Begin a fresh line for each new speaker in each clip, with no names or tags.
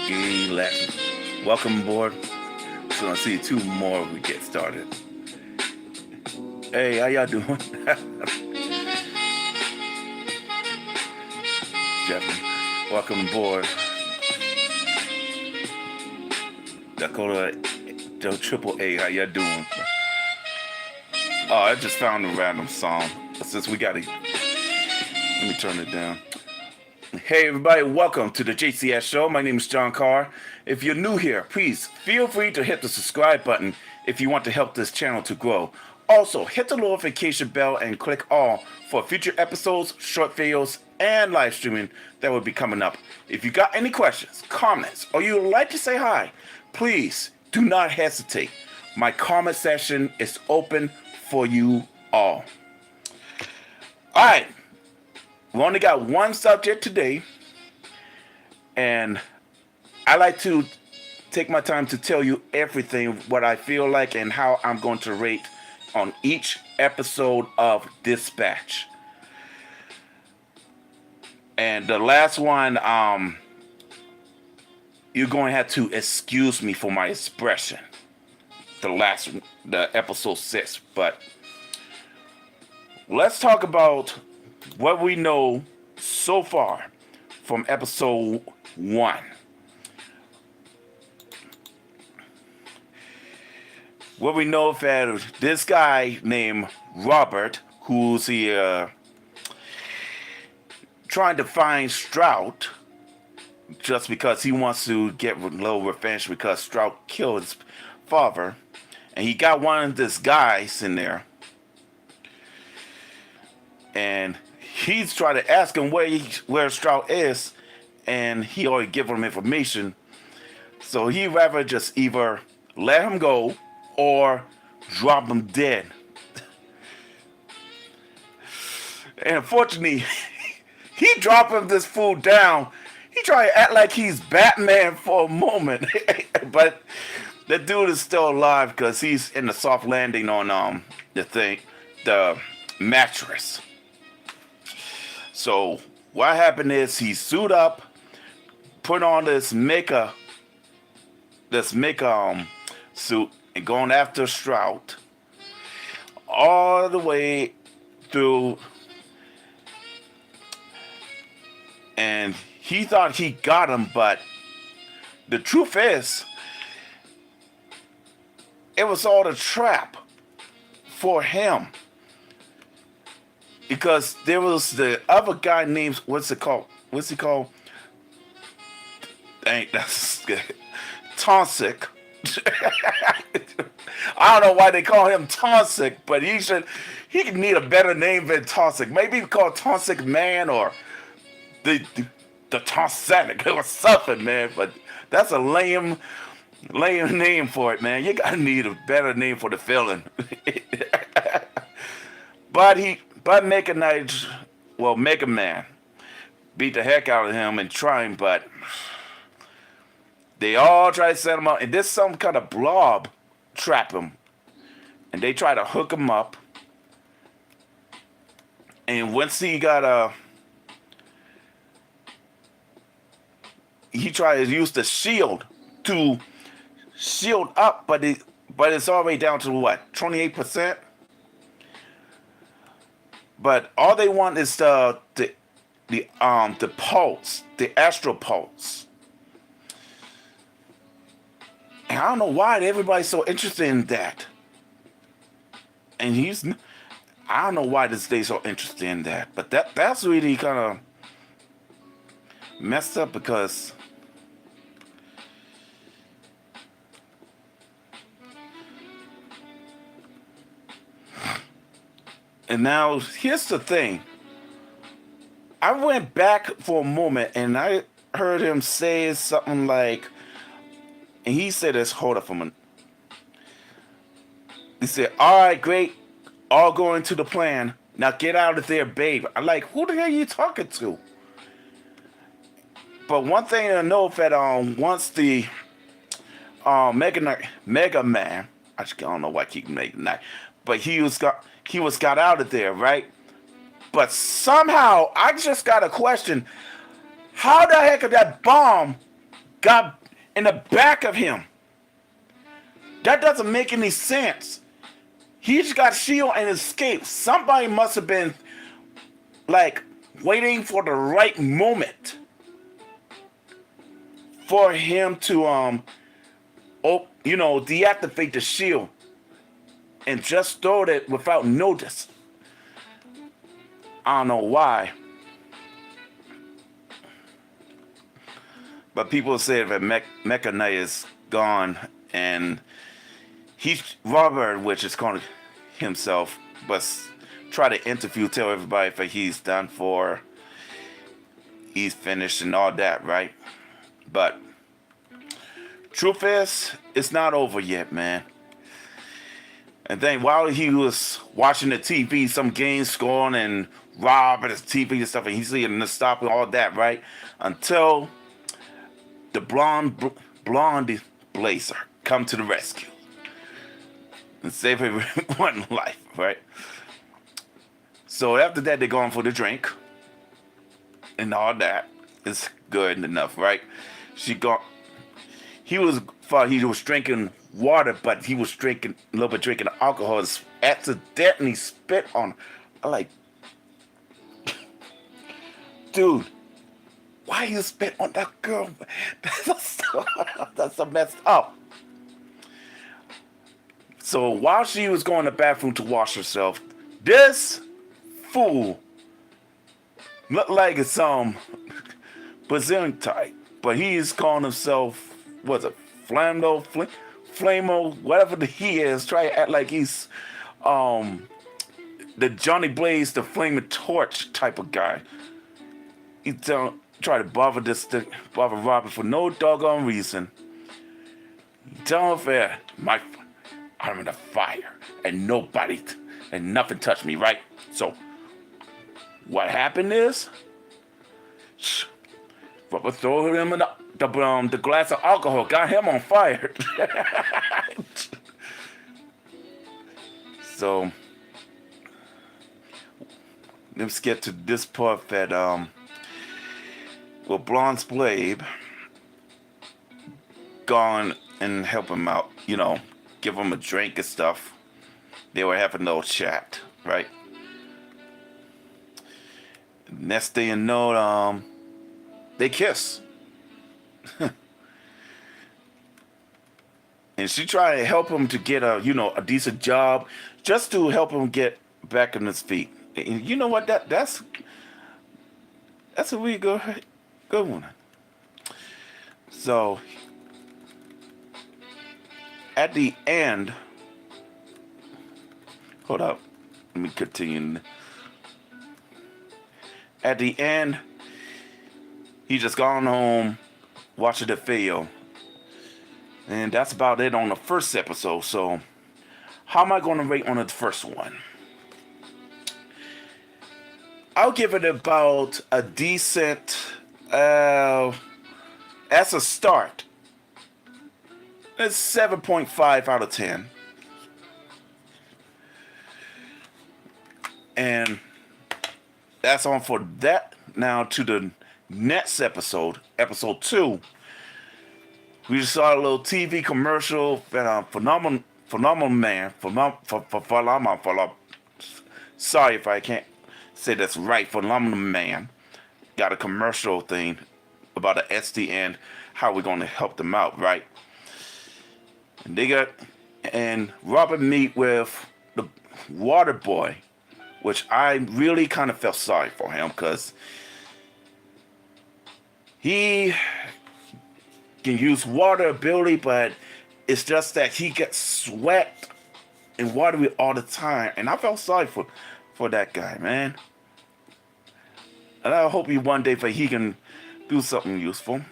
Let's welcome aboard. So I'll see two more when we get started. Hey, how y'all doing? Jeffrey, welcome aboard. Dakota, Joe Triple A, how y'all doing? Oh, I just found a random song. Since we gotta, let me turn it down. Hey everybody, welcome to the JCS show. My name is John Carr. If you're new here, please feel free to hit the subscribe button if you want to help this channel to grow. Also, hit the notification bell and click all for future episodes, short videos, and live streaming that will be coming up. If you got any questions, comments, or you would like to say hi, please do not hesitate. My comment section is open for you all. Alright, we only got one subject today, and I like to take my time to tell you everything, what I feel like, and how I'm going to rate on each episode of Dispatch. And the last one, you're going to have to excuse me for my expression. The episode 6, but let's talk about what we know so far from episode 1. What we know that this guy named Robert, who's trying to find Strout just because he wants to get a little revenge because Strout killed his father, and he got one of these guys in there, and he's trying to ask him where Strout is, and he already given him information. So he rather just either let him go or drop him dead. And unfortunately, he dropped him this fool down. He tried to act like he's Batman for a moment, but the dude is still alive because he's in the soft landing on the mattress. So what happened is he suit up, put on this mecha suit, and going after Strout all the way through, and he thought he got him, but the truth is it was all a trap for him. Because there was the other guy named, what's he called? Dang, that's good. Tonsick. I don't know why they call him Tonsick, but he could need a better name than Tonsick. Maybe call Tonsick Man or the Tonsick or something, man. But that's a lame name for it, man. You gotta need a better name for the villain. But Mega Man beat the heck out of him and trying, but they all try to set him up, and this some kind of blob trap him, and they try to hook him up. And once he tried to use the shield to shield up, but it's already down to what, 28%. But all they want is the pulse, the astral pulse. And I don't know why everybody's so interested in that. And I don't know why this day's so interested in that. But that's really kind of messed up because and now here's the thing. I went back for a moment and I heard him say something like, and he said this, hold up a minute. He said, all right, great, all going to the plan. Now get out of there, babe. I'm like, who the hell are you talking to? But one thing I know that once the Mega Man, I don't know why I keep making that, but he was got out of there, right? But somehow I just got a question: how the heck did that bomb got in the back of him. That doesn't make any sense. He just got shield and escaped. Somebody must have been like waiting for the right moment for him to deactivate the shield and just throw it without notice. I don't know why. But people say that Mecha Knight is gone, and Robert, which is calling himself, but try to interview, tell everybody that he's done for, he's finished and all that, right? But truth is, it's not over yet, man. And then while he was watching the TV, some games going and Rob at his TV and stuff, and he's seeing the stop and all that, right? Until the blonde Blazer come to the rescue and save everyone's life, right? So after that, they're going for the drink and all that. It's good enough, right? He was drinking water, but he was drinking a little bit drinking alcohol. Accidentally spit on. I'm like, dude, why you spit on that girl? That's so messed up. So while she was going to the bathroom to wash herself, this fool looked like it's Brazilian type, but he is calling himself, what's it, Flamo, whatever he is, try to act like he's the Johnny Blaze, the Flaming Torch type of guy. He don't try to bother Robert for no doggone reason. Tell him that I'm in the fire and nothing touched me, right? So what happened is Robert threw him in the glass of alcohol, got him on fire. So let's get to this part that Blonde's Blade gone and help him out, give him a drink and stuff. They were having a little chat, right? Next thing you know, they kiss. And she tried to help him to get a decent job, just to help him get back on his feet. And you know what? That's a really good one. So at the end, hold up, let me continue. At the end, he just gone home, watching the video. And that's about it on the first episode. So how am I going to rate on the first one? I'll give it about a decent, as a start, it's 7.5 out of 10. And that's on for that. Now to the next episode, episode 2. We just saw a little TV commercial that Phenomenal Man. Sorry if I can't say that's right. Phenomenal Man got a commercial thing about the SDN, how we're going to help them out, right? And Robert meet with the Water Boy, which I really kind of felt sorry for him because he can use water ability, but it's just that he gets sweat and watery all the time, and I felt sorry for that guy, man. And I hope one day he can do something useful.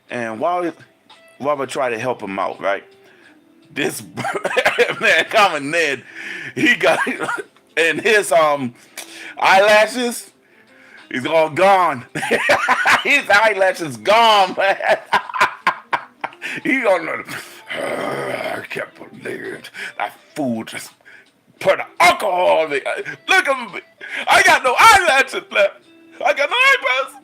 And while Robert tried to help him out, right? This man, Common Ned, he got and his eyelashes. He's all gone. His eyelashes gone, man. He's on the. I can't believe it. That fool just put alcohol on me. Look at me. I got no eyelashes left. I got no eyebrows.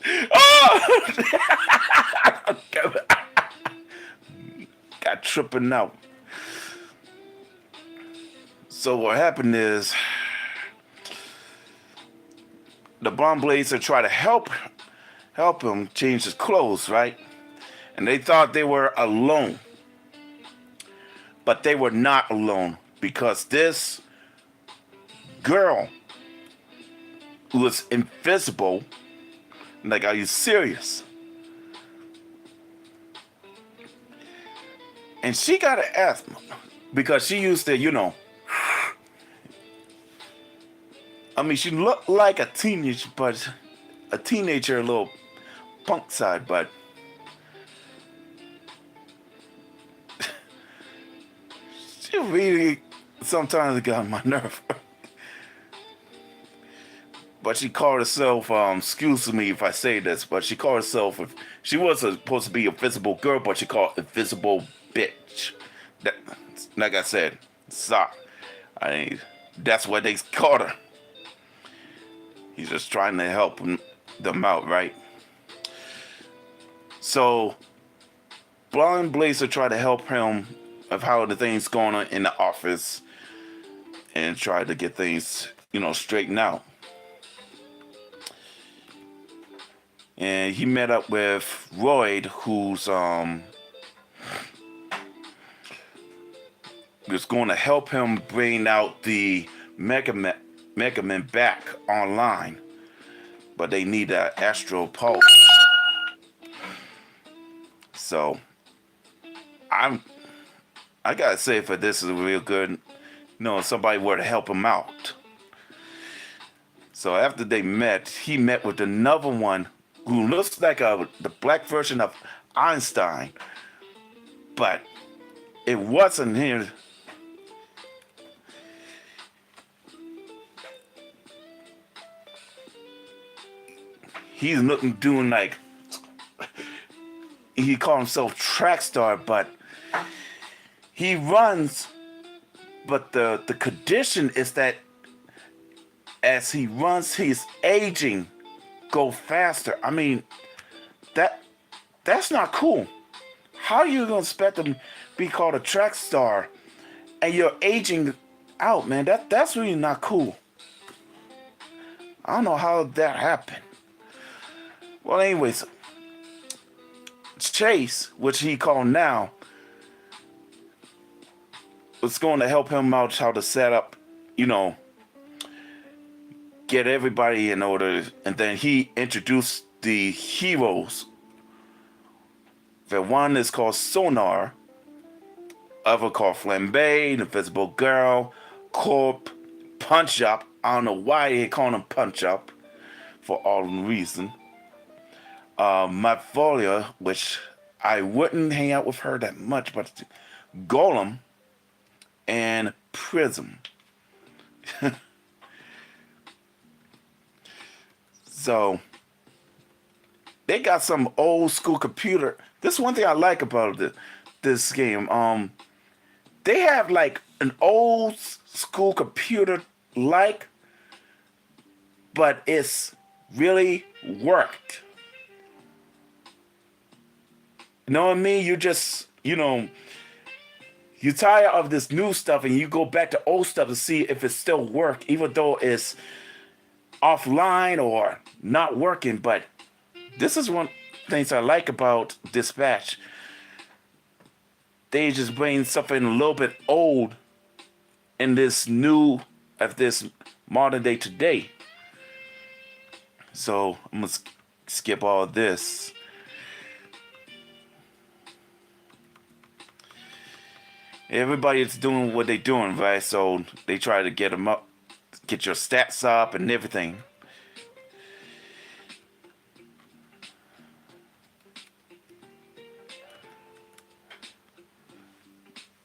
tripping out. So what happened is the Blonde Blazer tried to help him change his clothes, right? And they thought they were alone. But they were not alone because this girl who was invisible, like, are you serious? And she got an asthma because she used to, I mean, she looked like a teenager, a little punk side, but she really sometimes got on my nerve. But she called herself, excuse me if I say this, but she called herself, she was supposed to be a visible girl, but she called invisible bitch. That, like I said, sorry. That's what they called her. He's just trying to help them out, right? So, Blonde Blazer tried to help him of how the things going on in the office and tried to get things, straightened out. And he met up with Royd, who's was going to help him bring out the Mega Man back online, but they need an Astro Pulse. So I gotta say, for this is real good. Somebody were to help him out. So after they met, he met with another one who looks like the black version of Einstein, but it wasn't him. He's doing like, he called himself Trackstar, but he runs, but the condition is that as he runs, he's aging, go faster. I mean, that's not cool. How are you gonna expect him to be called a track star and you're aging out, man? That's really not cool. I don't know how that happened. Well, anyways, Chase, which he called now, was going to help him out how to set up, get everybody in order, and then he introduced the heroes. The one is called Sonar, other called Flambe, the Invisible Girl, Corp, Punch Up. I don't know why they call him Punch Up, for all reason. Matfolia, which I wouldn't hang out with her that much, but Golem and Prism. So they got some old school computer. This is one thing I like about this game. They have like an old school computer but it's really worked. You know what I mean? You just, you're tired of this new stuff and you go back to old stuff to see if it still works, even though it's offline or not working. But this is one things I like about Dispatch. They just bring something a little bit old in this new, of this modern day today. So I'm gonna skip all this. Everybody's doing what they're doing, right? So they try to get them up, get your stats up and everything.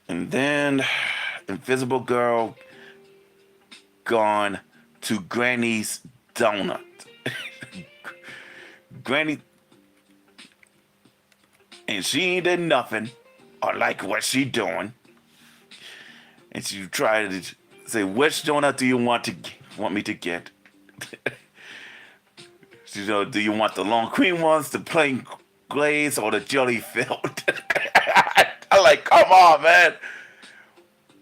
And then Invisible Girl gone to Granny's Donut. Granny, and she ain't did nothing or like what she doing. And she tried to say, which donut do you want me to get? Do you want the long cream ones, the plain glaze, or the jelly filled? I like, come on, man.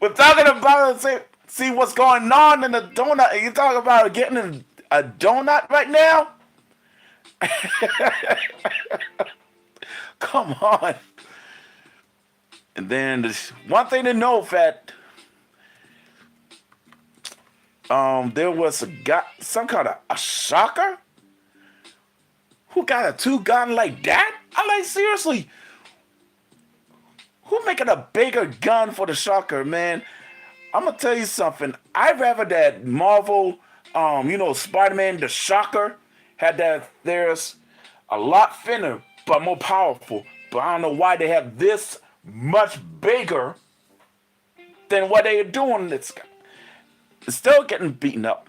We're talking about see what's going on in the donut. You talking about getting a donut right now? Come on. And then there's one thing to know, Fat. There was a guy, some kind of a shocker, who got a two-gun like that. I'm like, seriously, who making a bigger gun for the shocker, man? I'm gonna tell you something. I'd rather that Marvel, Spider-Man, the Shocker, had that. There's a lot thinner but more powerful. But I don't know why they have this much bigger than what they are doing. It's still getting beaten up.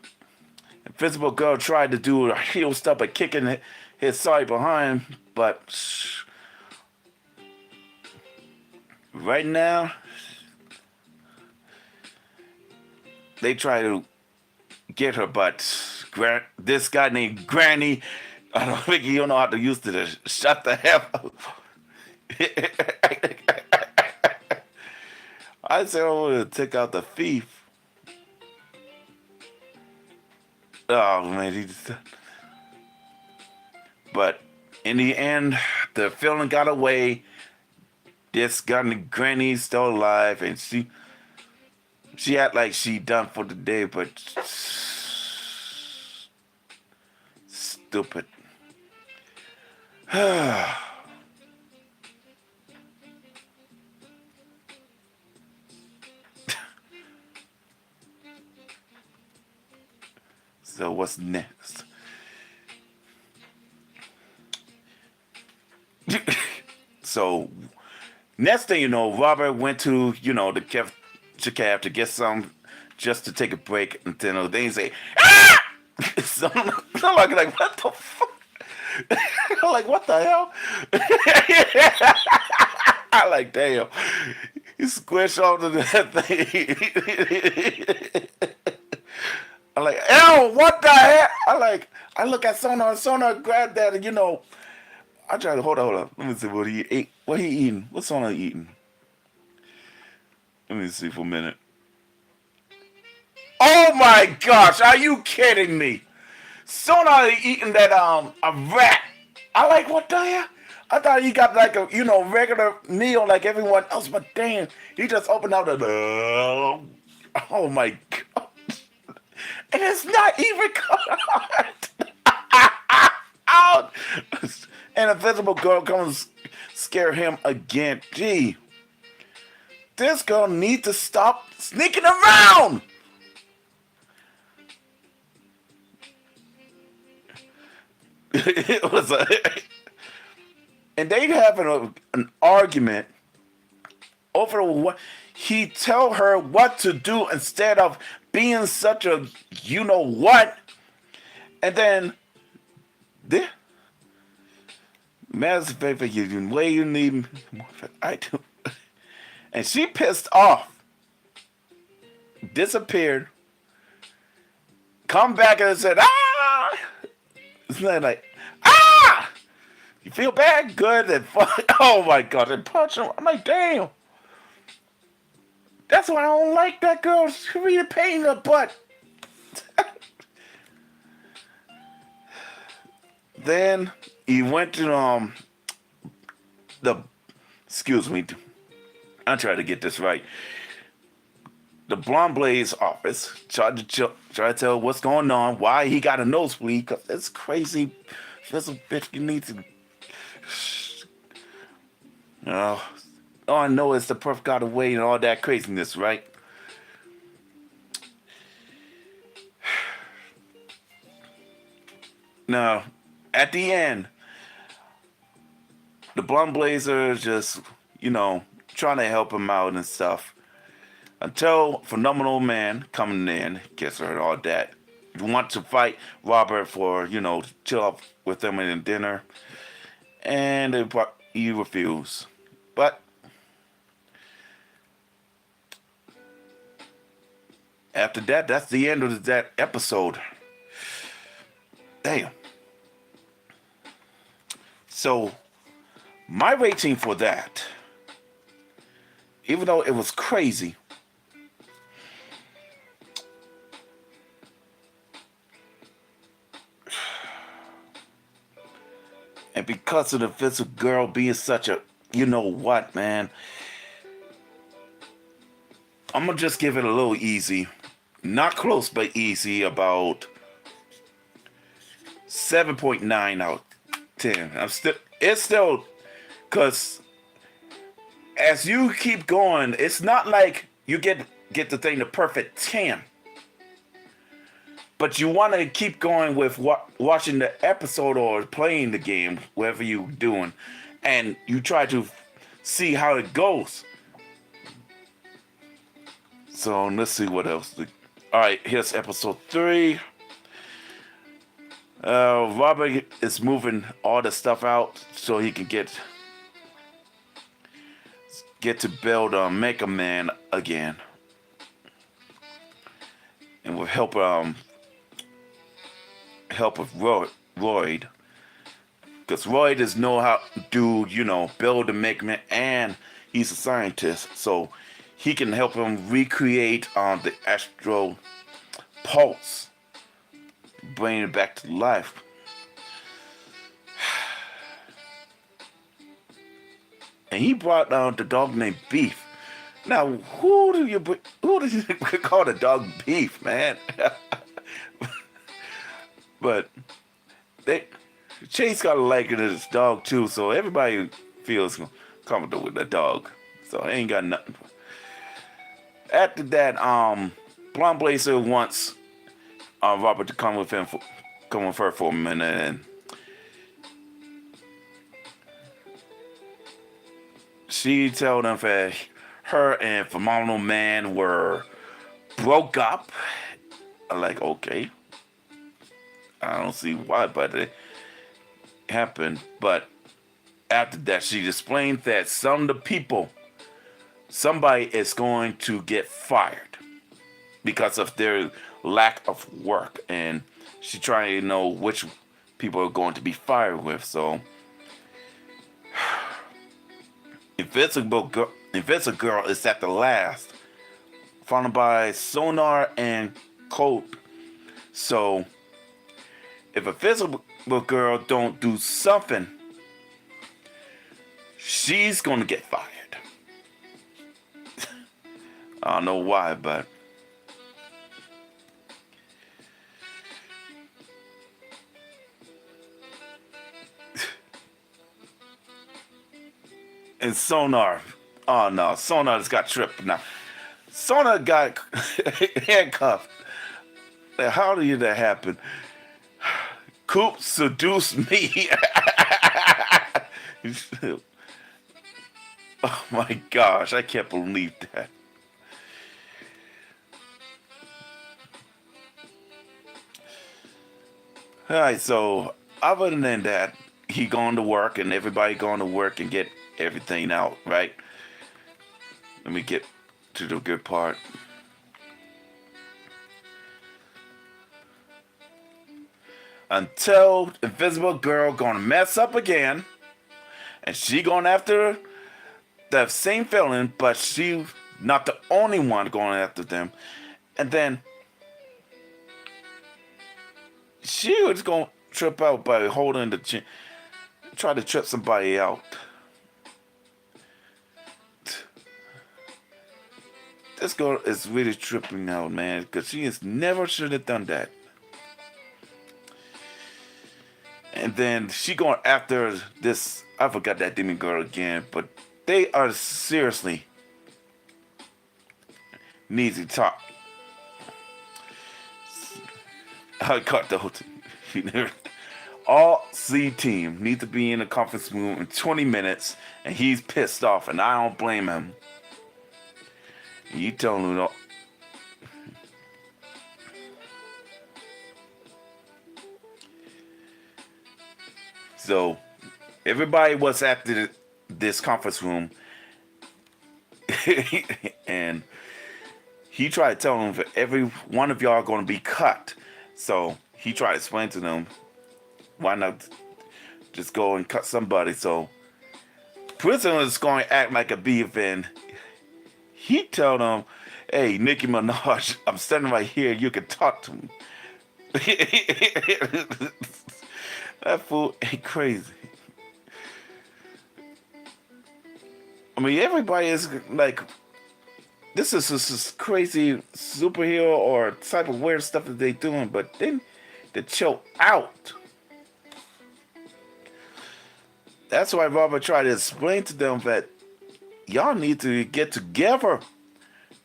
Invisible Girl tried to do a heel stuff by kicking his side behind, but right now they try to get her, but this guy named Granny, I don't think he don't know how to use it. Shut the hell up. I said I want to take out the thief. Oh man, but in the end, the feeling got away. This Granny's still alive, and she act like she done for the day, but stupid. So what's next? So next thing you know, Robert went to the caf to get some, just to take a break, and then they say, ah! So I'm like, what the fuck? I'm like, what the hell? I like, damn. You squish onto that thing. I'm like, ew, what the hell? I look at Sonar grabbed that, and I try to hold on. Let me see what he ate. What he eating? What's Sonar eating? Let me see for a minute. Oh my gosh, are you kidding me? Sonar eating that a rat. I like, what the hell? I thought he got like a regular meal like everyone else, but damn, he just opened out the oh my god. And it's not even out. And Invisible Girl comes scare him again. Gee, this girl needs to stop sneaking around. It was and they having an argument over what he tell her what to do instead of being such a what. And then this massive favor, you way you need more. I do. And she pissed off, disappeared, come back and said, ah. It's not like, ah. You feel bad, good, and fuck. Oh my god, and punch him. I'm like, damn. That's why I don't like that girl. She really pain in the butt. Then he went to excuse me, I'm trying to get this right. The Blonde Blaze office. Try to tell what's going on, why he got a nosebleed. Cause it's crazy. This bitch, you need to. All I know is the perf got away and all that craziness, right? Now, at the end, the Blonde Blazer just, trying to help him out and stuff. Until Phenomenal Man coming in, gets her and all that. You want to fight Robert for, chill up with him in dinner. And he refused. But after that, that's the end of that episode. Damn. So, my rating for that even though it was crazy. And because of the physical girl being such a, you know what, man, I'm gonna just give it a little easy. Not close, but easy. About 7.9 out of 10. It's still, because as you keep going, it's not like you get the thing the perfect 10. But you want to keep going with watching the episode or playing the game, whatever you're doing, and you try to see how it goes. So let's see what else. All right, here's episode 3. Robert is moving all the stuff out so he can get to build Mega Man again, and with help of Royd, because Royd is know how to build a Mega Man, and he's a scientist, so he can help him recreate the Astro Pulse, bring it back to life. And he brought down the dog named Beef. Now, who do you call the dog Beef, man? But Chase got a liking to his dog too, so everybody feels comfortable with the dog. So I ain't got nothing. After that, Blonde Blazer wants Robert to come with her for a minute, and she told him that her and Phenomenal Man were broke up. I'm like, okay. I don't see why, but it happened. But after that, she explained that somebody is going to get fired because of their lack of work, and she's trying to know which people are going to be fired with. So, Invincible Girl is at the last, followed by Sonar and Cope. So, if Invincible Girl don't do something, she's gonna get fired. I don't know why, but and Sonar. Oh no, Sonar's got tripped now. Sonar got handcuffed. How did that happen? Coop seduced me. Oh my gosh, I can't believe that. Alright, so other than that, he going to work and everybody going to work and get everything out, right? Let me get to the good part. Until Invisible Girl gonna mess up again, and she going after the same villain, but she not the only one going after them. And then she was gonna trip out by holding the chin, try to trip somebody out. This girl is really tripping out, man, because she has never should have done that. And then she going after this, I forgot that demon girl again, but they are seriously need to talk. I caught the whole team. All C team need to be in the conference room in 20 minutes, and he's pissed off, and I don't blame him. You tell him no. So everybody was at this conference room, and he tried to tell them that every one of y'all are going to be cut. So he tried to explain to them, why not just go and cut somebody? So Prison is going to act like a beef, and He told him, "Hey, Nicki Minaj, I'm standing right here. You can talk to me." That fool ain't crazy. I mean, everybody is like, this is crazy superhero or type of weird stuff that they doing, but then they chill out. That's why Robert tried to explain to them that y'all need to get together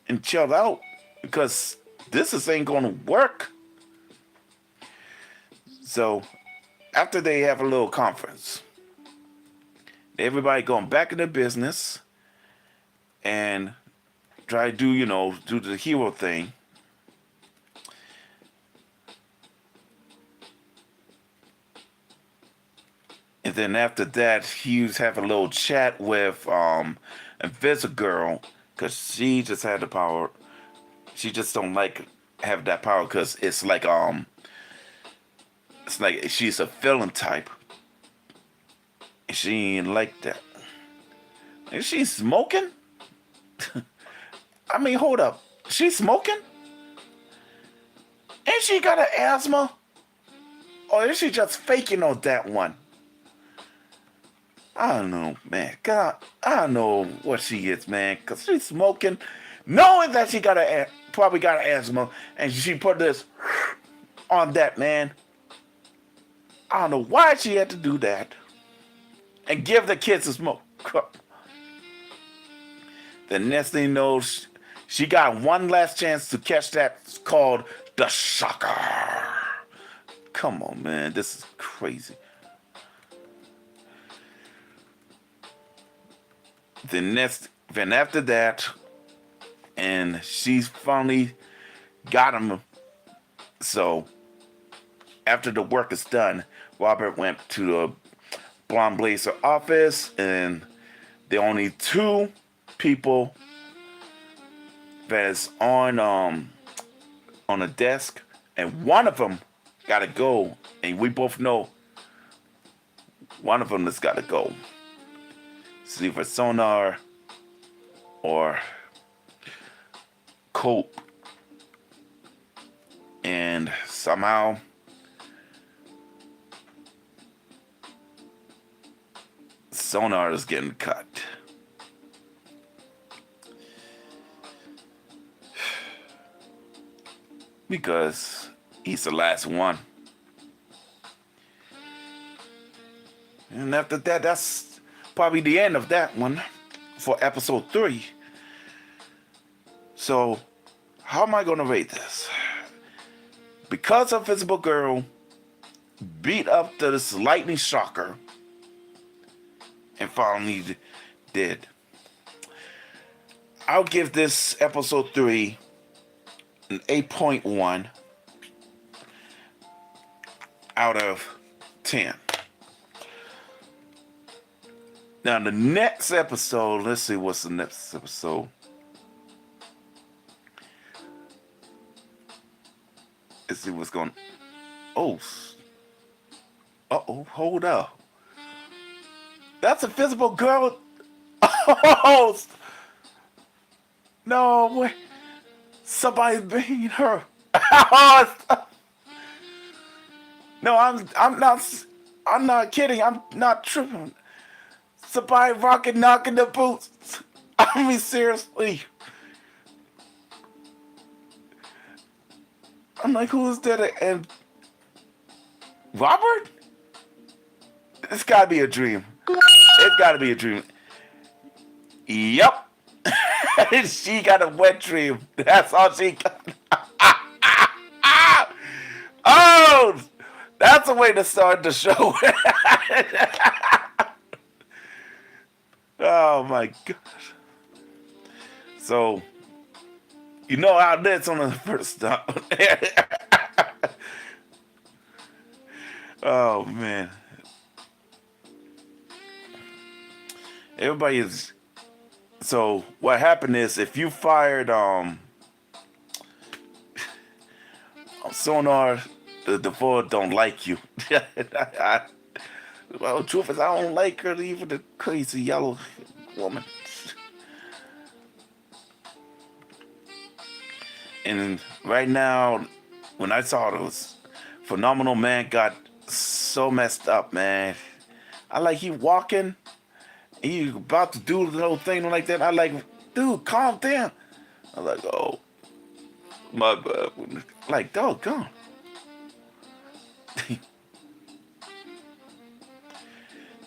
and chill out because this is ain't gonna work. So after they have a little conference, everybody going back into business and try to do the hero thing. And then after that, he was having a little chat with Invisible Girl because she just had the power. She just don't like have that power because it's like she's a villain type. And she ain't like that. Is she smoking? I mean, hold up. She smoking? Ain't she got an asthma? Or is she just faking on that one? I don't know, man. God, I don't know what she is, man. Cause she's smoking, knowing that she probably got an asthma, and she put this on that man. I don't know why she had to do that, and give the kids a smoke. The next thing you know, she got one last chance to catch that. It's called the shocker. Come on, man. This is crazy. Then after that, and she finally got him. So after the work is done, Robert went to the Blonde Blazer office, and the only two people that's on a desk, and one of them gotta go, and we both know one of them has gotta go. It's either Sonar or Cope, and somehow Sonar is getting cut. Because he's the last one. And after that, that's probably the end of that one for episode 3. So, how am I going to rate this? Because Invisible Girl beat up to this lightning shocker and finally did, I'll give this episode 3 an 8.1 out of 10. Now the next episode, let's see what's the next episode. Let's see what's going. Oh, hold up. That's Invisible Girl. Oh, no way. Somebody's beating her. No, I'm not kidding. I'm not tripping. Somebody knocking the boots. I mean, seriously. I'm like, who is that? And Robert? It's gotta be a dream. It's gotta be a dream. Yep. She got a wet dream. That's all she got. Oh, that's a way to start the show. Oh my gosh. So, you know how that's on the first stop. Oh man. Everybody is. So what happened is, if you fired Sonar, the four don't like you. Well, the truth is, I don't like her, even the crazy yellow woman. And right now, when I saw those, Phenomenal Man got so messed up, man. I like he walking, and he about to do the little thing like that. I like, dude, calm down. I like, oh, my bad. Like, doggone.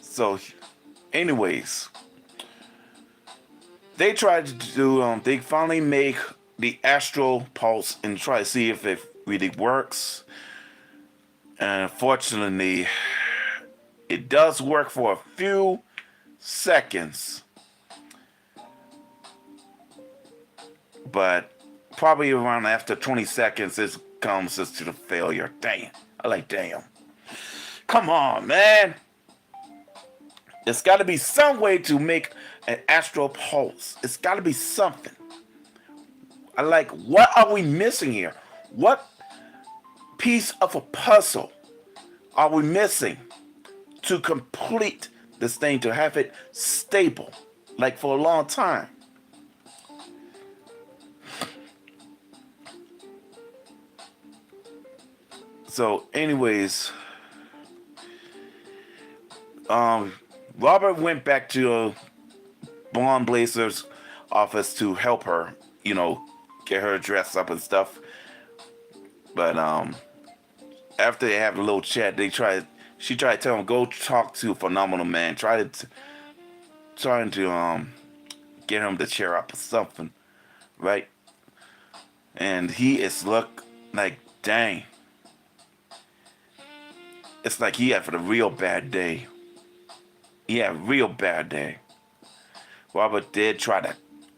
So, anyways, they tried to do. They finally make the astral pulse and try to see if it really works. And unfortunately, it does work for a few seconds, but probably around after 20 seconds, it comes just to the failure. Damn. I like, damn. Come on, man. There's got to be some way to make an astral pulse. It's got to be something. I like, what are we missing here? What piece of a puzzle are we missing to complete this thing, to have it stable, like for a long time? So, anyways, Robert went back to Blonde Blazer's office to help her, get her dressed up and stuff. But after they have a little chat, she tried to tell him, go talk to Phenomenal Man, trying to get him to cheer up or something, right? And he is like, dang. It's like he had a real bad day. He had a real bad day. Robert did try to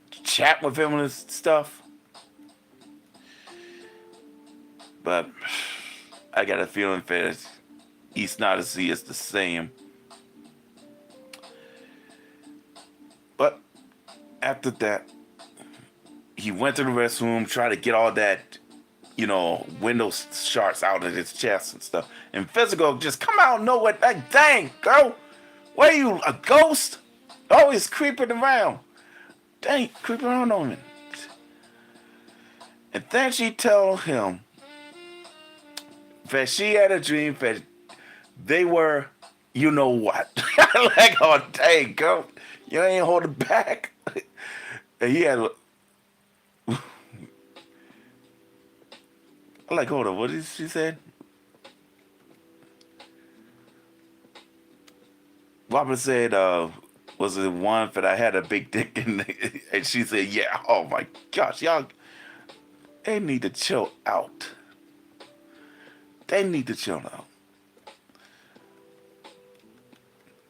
chat with him and stuff, but I got a feeling that he's not as he is the same. But after that, he went to the restroom, tried to get all that, window shards out of his chest and stuff. And Physical just come out of nowhere, like, dang, girl, what are you, a ghost? Always creeping around. Dang, creeping around on me. And then she told him that she had a dream that they were, you know what. Like, oh, dang, girl, you ain't holding back. And he had, I'm like, hold on, what did she say? Robert said, was it one that I had a big dick in? And she said, yeah. Oh my gosh, y'all, they need to chill out. They need to chill out.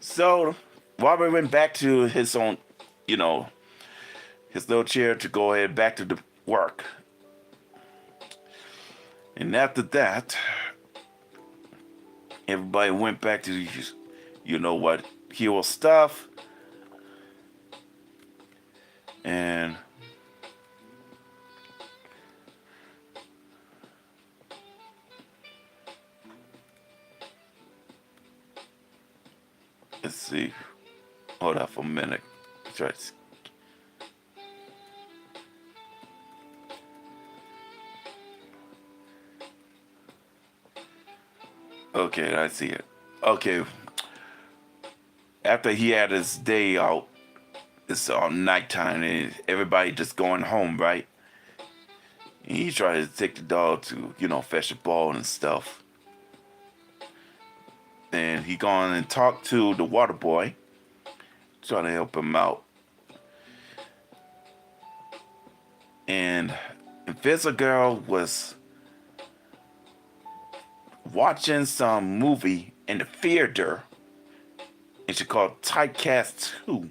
So Robert went back to his own, his little chair to go ahead back to the work. And after that, everybody went back to, hero stuff. And let's see. Hold on for a minute. Try to. Okay, I see it. Okay. After he had his day out, it's nighttime and everybody just going home, right? And he tried to take the dog to, fetch a ball and stuff. And he gone and talked to the water boy, trying to help him out. And Invisible Girl was watching some movie in the theater, and she called Typecast 2.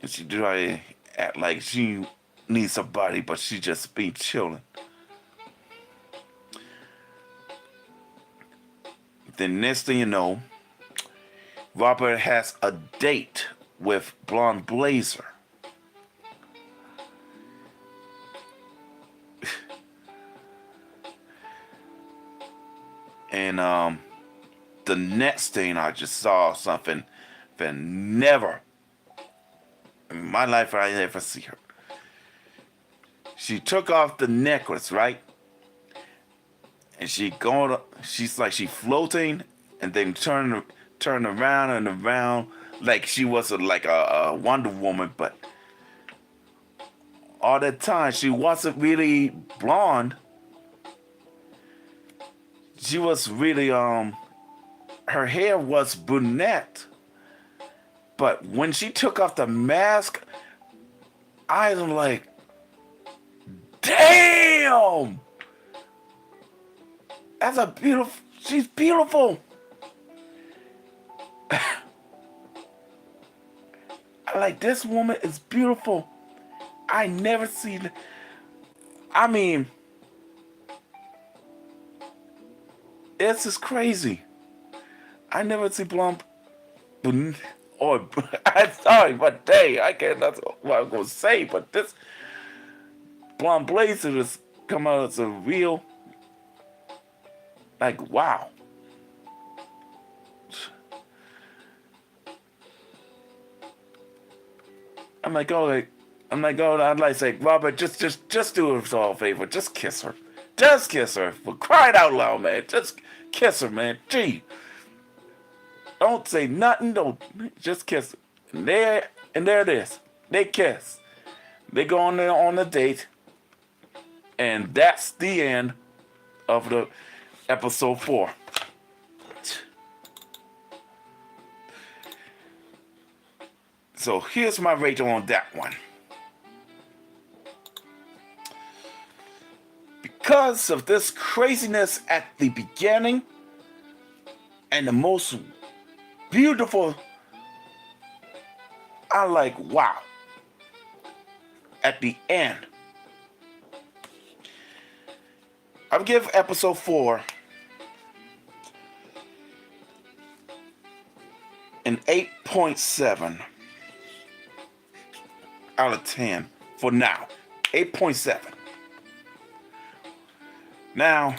And she tried to act like she needs somebody, but she just be chilling. Then next thing you know, Robert has a date with Blonde Blazer. And the next thing I just saw something that never in my life I never see her. She took off the necklace, right? And she's like she floating, and then turn around and around like she was like a Wonder Woman, but all that time she wasn't really blonde. She was really her hair was brunette. But when she took off the mask, I was like, damn! That's a beautiful, she's beautiful. I like, this woman is beautiful. I never seen, I mean, this is crazy. I never see blonde, or, I'm sorry, but dang, I can't, that's what I'm going to say, but this blonde blazer has come out as a real, like, wow. I'm like, oh, I'd like to say, Robert, just do us all a favor. Just kiss her. Just kiss her. For crying out loud, man. Just kiss her, man. Gee. Don't say nothing. Don't. Just kiss her. And there it is. They kiss. They go on there on a date. And that's the end of the episode 4. So here's my rating on that one. Because of this craziness at the beginning and the most beautiful, I like, wow, at the end. I'll give episode 4 an 8.7 out of 10 for now. 8.7. Now,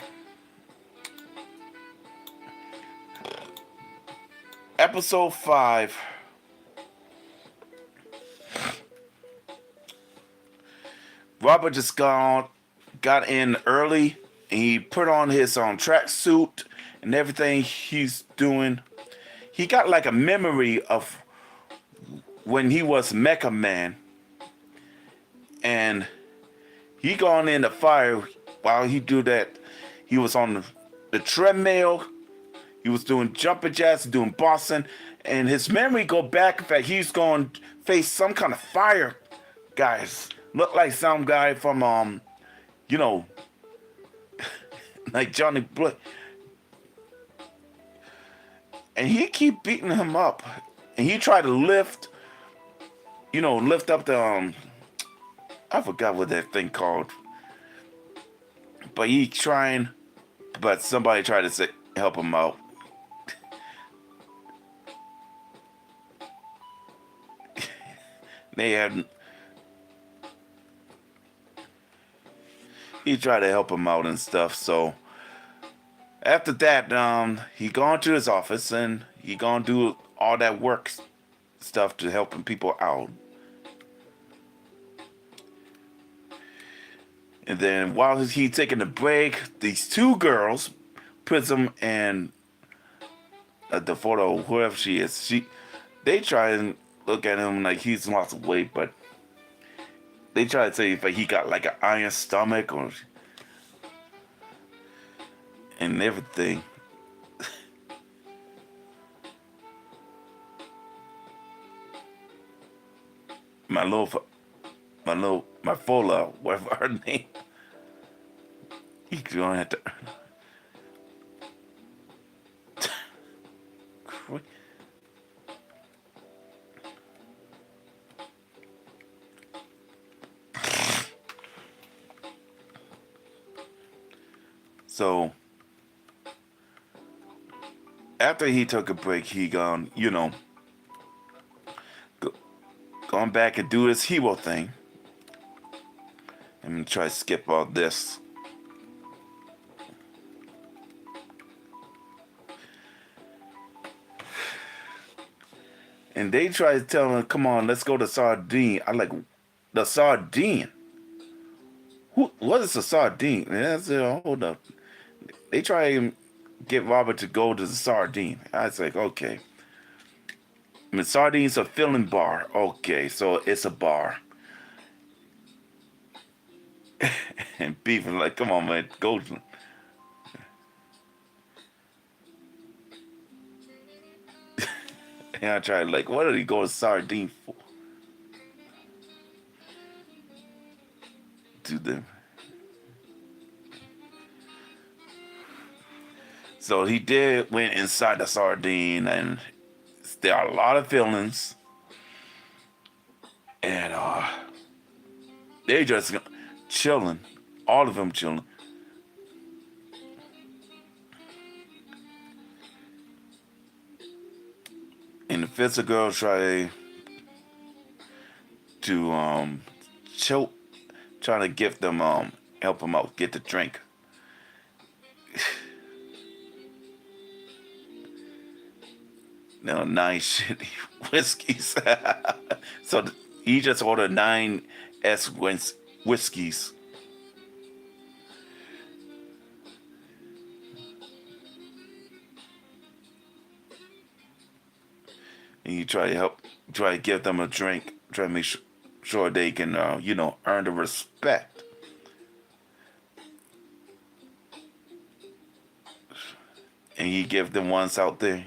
episode 5. Robert just got in early, and he put on his tracksuit and everything he's doing. He got like a memory of when he was Mecha Man, and he gone in the fire. While he do that, he was on the treadmill. He was doing jumping jacks, doing Boston, and his memory go back. In fact, he's going to face some kind of fire guys. Look like some guy from like Johnny Blood. And he keep beating him up, and he tried to lift up the I forgot what that thing called. But he trying, but somebody tried to help him out. He tried to help him out and stuff. So after that, he gone to his office and he gonna do all that work stuff to helping people out. And then while he taking a break, these 2 girls, Prism and the photo, whoever she is, they try and look at him like he's lost weight, but they try to say if he got like an iron stomach and everything. my Fola, whatever her name. He's gonna have to. So after he took a break, he gone back and do his hero thing. I'm gonna try to skip all this. And they try to tell him, come on, let's go to Sardine. I like, the Sardine? What is a sardine? And I said, hold up. They try and get Robert to go to the sardine. I was like, okay. I mean, sardines a filling bar. Okay, so it's a bar. And beefing like, come on, man, go. And I tried like, what are they going sardine for? To them. So he did went inside the sardine, and there are a lot of feelings, and they just chilling, all of them chilling. And the physical girl try to choke, trying to give them help them out, get the drink. No, 9 shitty whiskeys. So he just ordered 9 whiskeys. And you try to give them a drink, try to make sure they can, earn the respect. And he give them ones out there.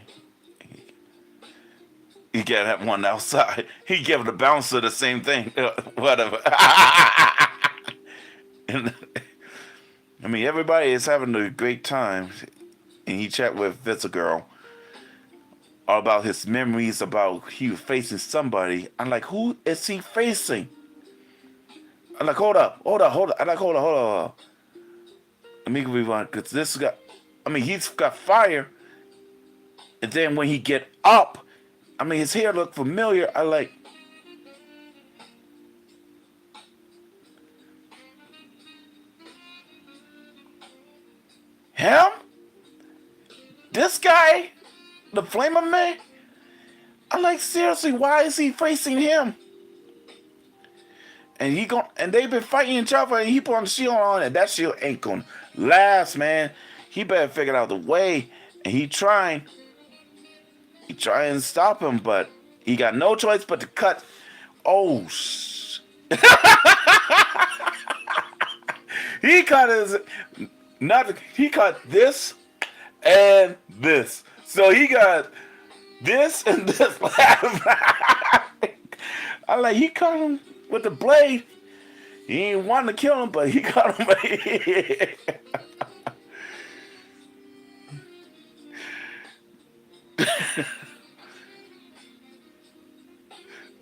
He got that one outside. He give the bouncer the same thing. Whatever. And, I mean, everybody is having a great time. And he chat with Vitsa Girl all about his memories about he was facing somebody. I'm like, who is he facing? I'm like, hold up. I'm like, hold up. Let me rewind, because this guy, I mean, he's got fire. And then when he get up, I mean, his hair looked familiar. I like, him? This guy? The Flamer Man? I'm like, seriously, why is he facing him? And they've been fighting each other, and he put on the shield on, and that shield ain't gonna last, man. He better figure out the way, and he trying to stop him, but he got no choice but to cut. Oh, he cut his, not, he cut this and this. So he got this and this. I like, he cut him with the blade. He ain't wanting to kill him, but he cut him.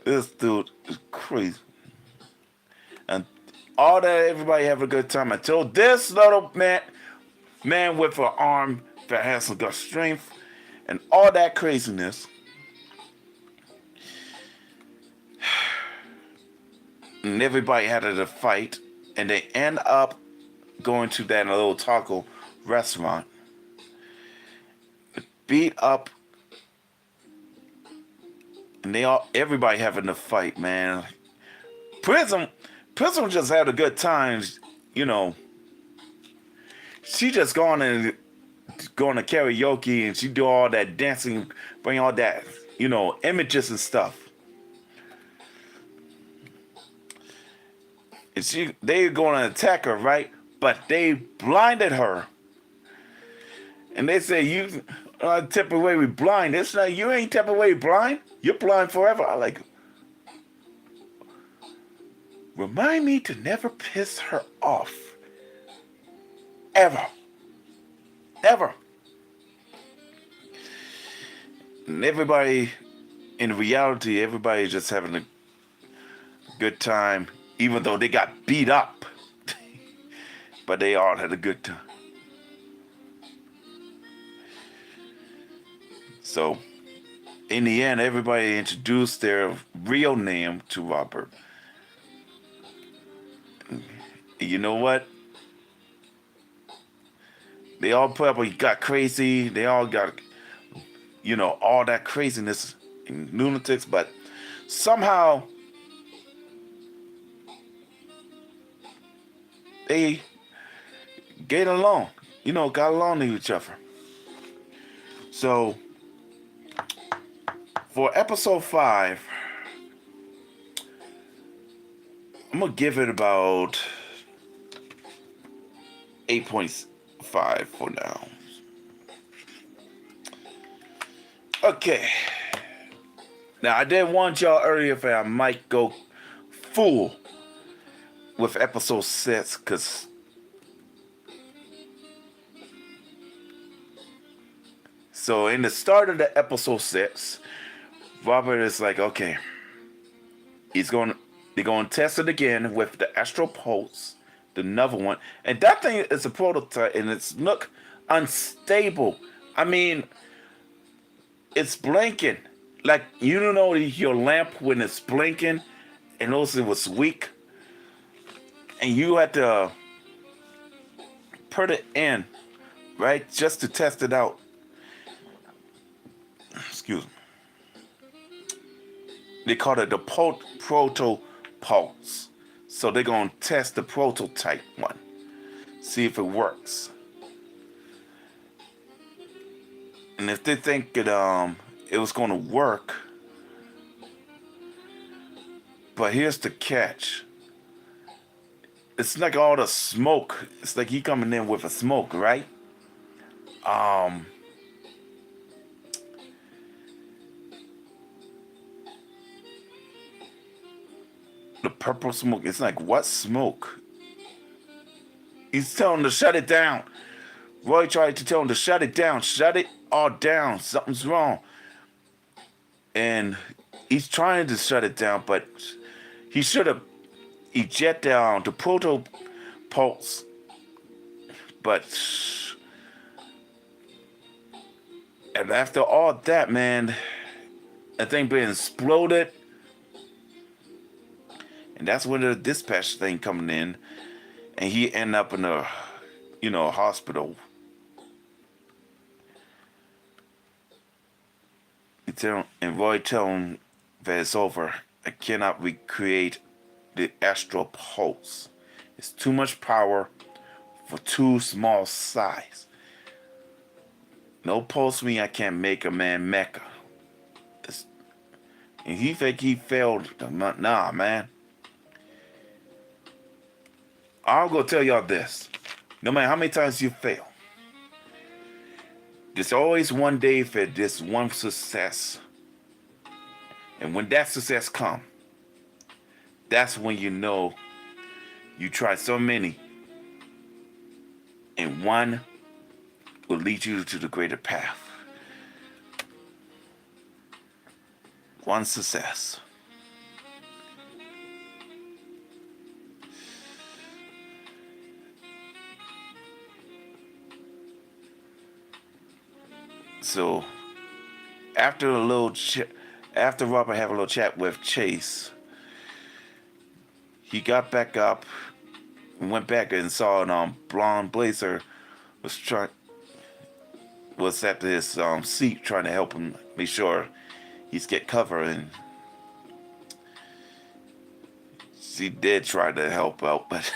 This dude is crazy. And all that, everybody have a good time until this little man with an arm that has some good strength and all that craziness. And everybody had a fight, and they end up going to that little taco restaurant, beat up, and everybody having a fight, man. Prism just had a good time, you know. She just going to karaoke, and she do all that dancing, bring all that, images and stuff. And they going to attack her, right? But they blinded her. And they say, you temporarily blind. It's not, you ain't temporarily blind. You're blind forever. I like, remind me to never piss her off. Ever. Ever. And everybody, in reality, everybody just having a good time, even though they got beat up. But they all had a good time. So, in the end, everybody introduced their real name to Robert. And you know what? They all probably got crazy. They all got, all that craziness and lunatics. But somehow, they get along, got along to each other. So for episode 5, I'm gonna give it about 8.5 for now. Okay. Now I did warn y'all earlier that I might go full with episode 6, because so in the start of the episode 6, Robert is like, okay, they're going to test it again with the Astral Pulse, the another one, and that thing is a prototype, and it's look unstable. I mean, it's blinking, like your lamp when it's blinking, and notice it was weak, and you had to put it in, right, just to test it out. Excuse me. They call it the proto pulse. So they're going to test the prototype one. See if it works. And if they think it was going to work. But here's the catch. It's like all the smoke. It's like he coming in with a smoke, right? The purple smoke. It's like, what smoke? He's telling him to shut it down. Roy tried to tell him to shut it down. Shut it all down. Something's wrong. And he's trying to shut it down, but he should have ejected down the proto pulse. But and after all that, man, that thing being exploded. And that's when the dispatch thing coming in, and he end up in a, hospital. And Roy tell him that it's over. I cannot recreate the Astral Pulse. It's too much power for too small size. No pulse mean I can't make a man mecha. And he think he failed. Nah, man. I'm gonna tell y'all this. No matter how many times you fail, there's always one day for this one success. And when that success comes, that's when you know you tried so many, and one will lead you to the greater path. One success. So after after Robert had a little chat with Chase, he got back up and went back and saw Blonde Blazer was at his seat trying to help him make sure he's get cover, and she did try to help out, but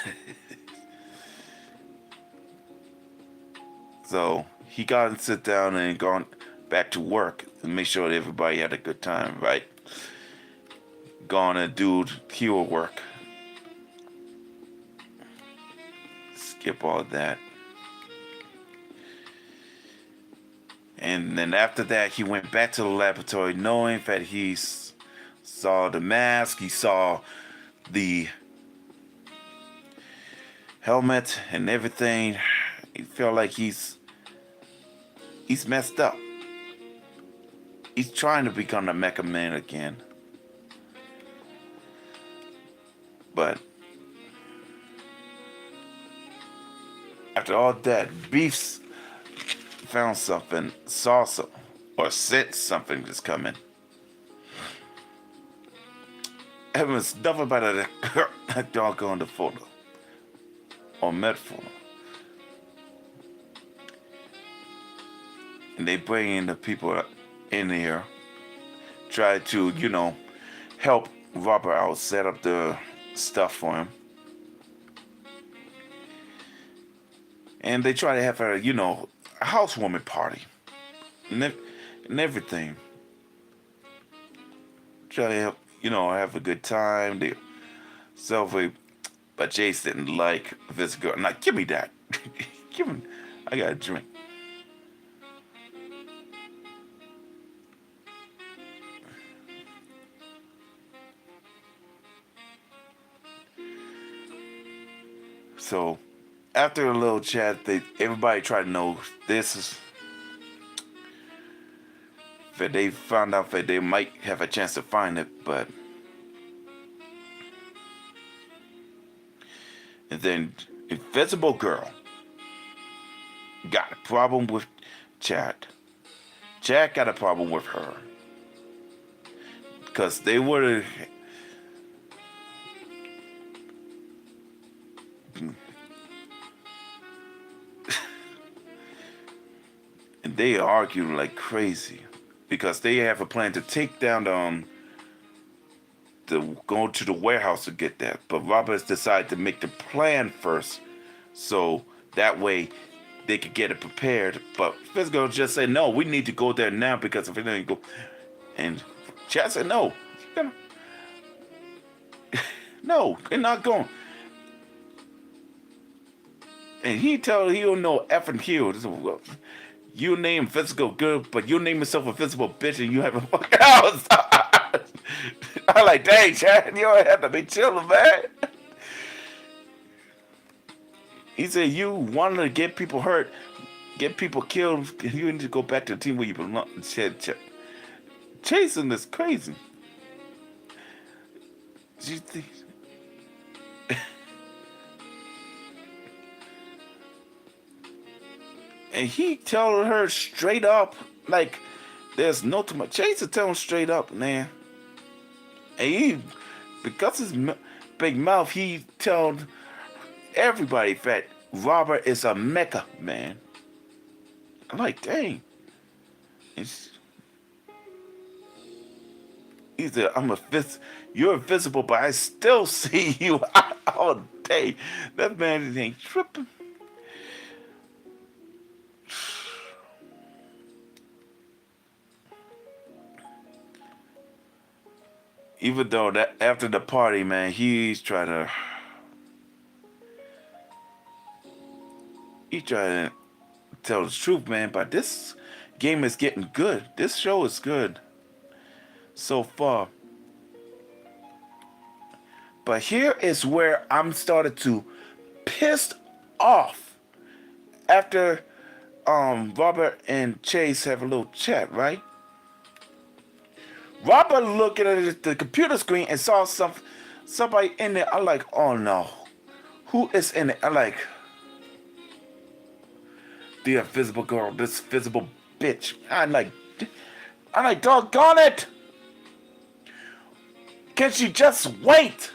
so he got to sit down and gone back to work and make sure that everybody had a good time, right? Gone and do hero work. Skip all that. And then after that, he went back to the laboratory knowing that he saw the mask, he saw the helmet and everything. He felt like he's messed up. He's trying to become a Mecha Man again. But after all that, Beefs found something, saw something, or sensed something was coming. It was nothing but a doggone the photo. Or met photo. And they bring in the people in here, try to, help Robert out, set up the stuff for him. and they try to have a a housewarming party and, and everything. Try to have have a good time. They celebrate, but Jace didn't like this girl. Now give me that. Give me. I got a drink. So after a little chat, everybody tried to know this is that they found out that they might have a chance to find it, but and then Invisible Girl got a problem with Chad. Chad got a problem with her because they were and they argued like crazy because they have a plan to take down to go to the warehouse to get that. But Roberts decided to make the plan first, so that way they could get it prepared. But Physical just said, no, we need to go there now because if it doesn't go, and Chad said, no, no, they're not going. And he don't know effing Hugh. You name Physical good, but you name yourself a physical bitch and you have a fucking house. I'm like, dang, Chad, you don't have to be chilling, man. He said, you wanted to get people hurt, get people killed, you need to go back to the team where you belong. Chasing is crazy. You think... And he told her straight up, like, there's no too much. Chase is telling straight up, man. And he, because his big mouth, he told everybody that Robert is a mecha, man. I'm like, dang. He said, you're invisible, but I still see you all day. That man ain't tripping. Even though that after the party, man, he's trying to tell the truth, man. But this game is getting good. This show is good so far. But here is where I'm started to pissed off after Robert and Chase have a little chat, right? Robert looked at the computer screen and saw somebody in there. I'm like, oh no. Who is in it? I'm like, the invisible girl, this visible bitch. I'm like, doggone it. Can she just wait?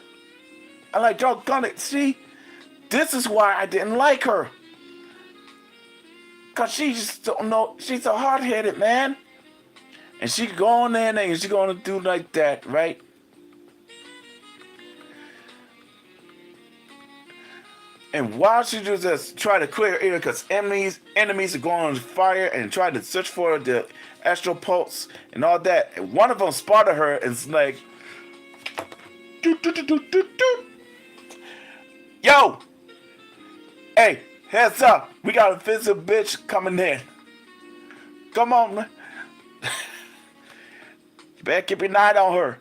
I'm like, doggone it. See, this is why I didn't like her. Because she just don't know. She's a hard-headed, man. And she go on there and she gonna do like that, right? And while she just try to clear air, because enemies are going on fire and try to search for the astral pulse and all that. And one of them spotted her and it's like, doo, doo, doo, doo, doo, doo. Yo, hey, heads up, we got a physical bitch coming in. Come on, man. You better keep your eye on her.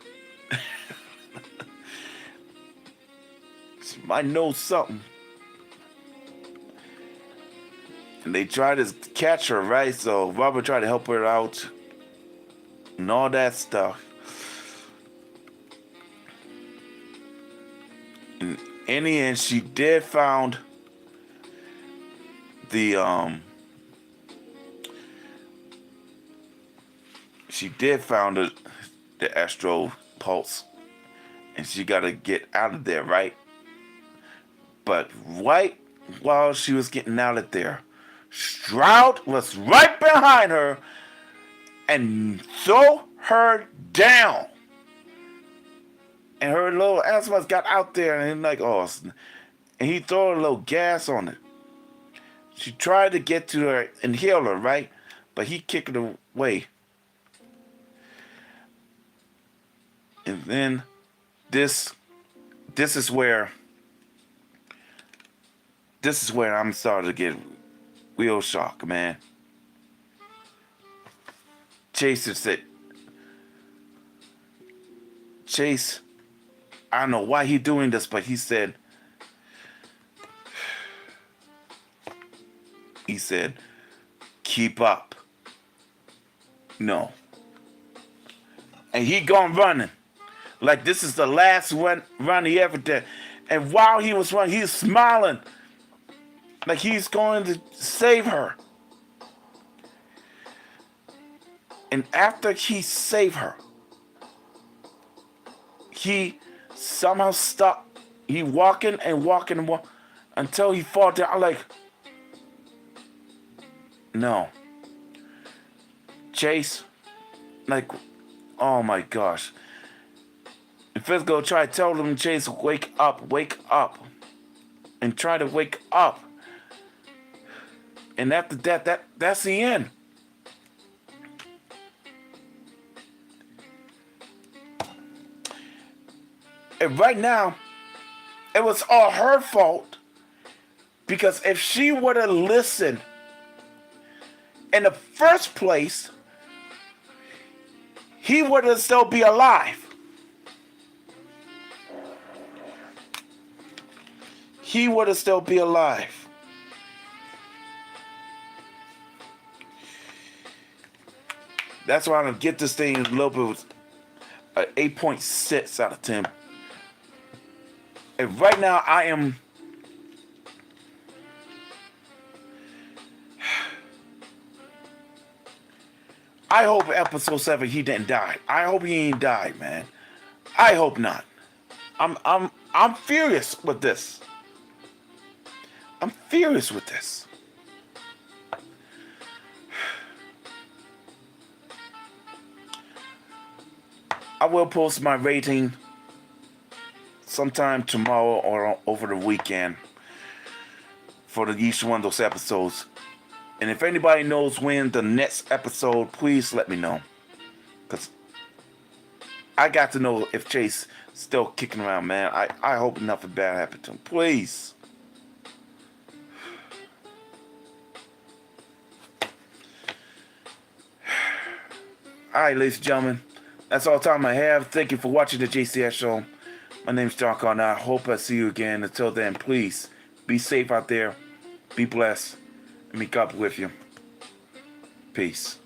She might know something. And they tried to catch her, right? So Robert tried to help her out and all that stuff. And in the end, she did found the the astral pulse, and she got to get out of there, right? But right while she was getting out of there, Stroud was right behind her and threw her down. And her little asthma got out there and like, oh, and he threw a little gas on it. She tried to get to her and heal her, right? But he kicked it away. And then this is where I'm starting to get real shocked, man. Chase said, Chase, I don't know why he doing this, but he said, keep up. No. And he gone running. Like this is the last run he ever did. And while he was running, he's smiling. Like he's going to save her. And after he saved her, he somehow stopped. He walking until he fall down. I'm like, no. Chase, like, oh my gosh. And Fizgo tried to tell him, Chase, wake up. And try to wake up. And after that's the end. And right now, it was all her fault. Because if she would have listened in the first place, he would have still be alive. He would have still be alive. That's why I'm going to get this thing a little bit, 8.6 out of 10. And right now I am, I hope episode 7 he didn't die. I hope he ain't died, man. I hope not. I'm furious with this. I'm furious with this. I will post my rating sometime tomorrow or over the weekend for each one of those episodes. And if anybody knows when the next episode, please let me know. Because I got to know if Chase still kicking around, man. I hope nothing bad happened to him. Please. Alright, ladies and gentlemen. That's all the time I have. Thank you for watching the JCS Show. My name is John Carter. I hope I see you again. Until then, please be safe out there. Be blessed. And may God be with you. Peace.